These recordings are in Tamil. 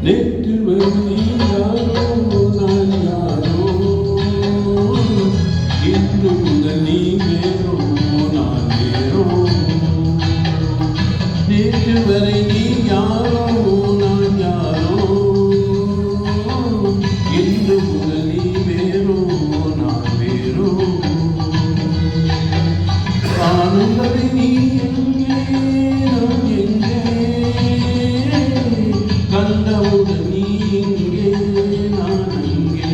நேற்று வரை யாரோ நான் யாரோ, இன்று முதல் நீ வேறோ நான் வேறோ. நேற்று வரை நீ யாரோ நான் யாரோ, இன்று முதல் நீ வேறோ நான் வேறோ. காணுங்களை நீ எங்கே நான் எங்கே, கண்டவுடன் நீ இங்கே நான் அங்கே.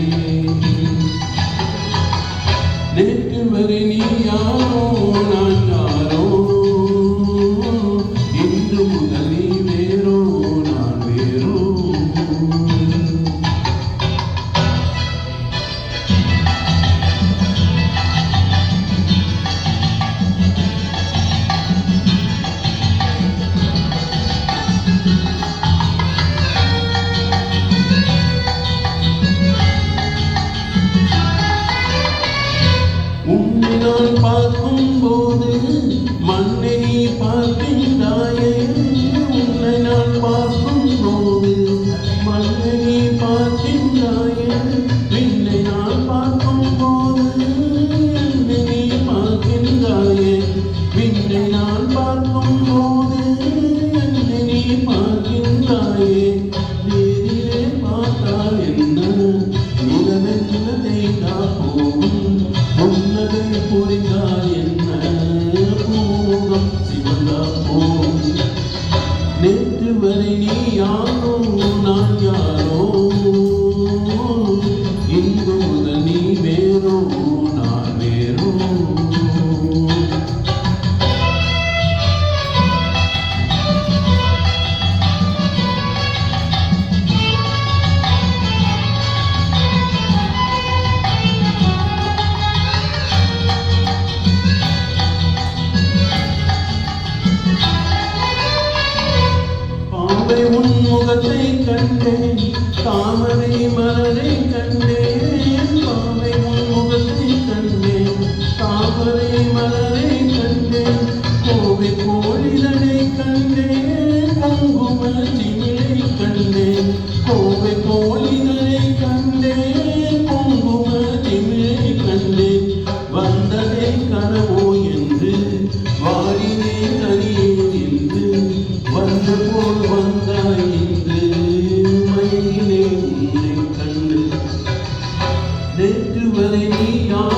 நேற்று வரை நீ யாரோ நான் யாரோ, இன்று முதல் நீ வேறோ நான் வேறோ. உன்னை நான் பார்க்கும்போது மண்ணை நீ பார்க்கின்றாயே. உன்னை நான் பார்க்கும்போது மண்ணை நீ பார்க்கின்றாயே. விண்ணை நான் பார்க்கும்போது என்னை நீ பார்க்கின்றாயே. விண்ணை நான் பார்க்கும்போது என்னை நீ பார்க்கின்றாயே. நேரிலே பார்த்தால் என்ன உலகென்ன தேய்ந்தா போகும், உன்னதை புரிந்தால் என்ன பூகம் சிவந்தா போகும். நேற்று வரை நீ யாரோ நான் யாரோ, இன்று முதல் நீ வேறோ நான் வேறோ. உன் முகத்தை கண்டேன், தாமரை மலரை கண்டேன். பாவை உன் முகத்தை கண்டேன், தாமரை மலரை கண்டேன். கோவை கோழிதனை கண்டேன், குங்கும திமிழை கண்டேன். கோவை கோழிதனை கண்டேன், குங்கும திமிழை கண்டேன். வந்ததே கனவோ என்று வாழினேன் அறியேன் என்று, வந்த போல் வந்தாய் என்று மயங்கினேன் உன்னை கண்டு. நேற்று வரை நீ யார்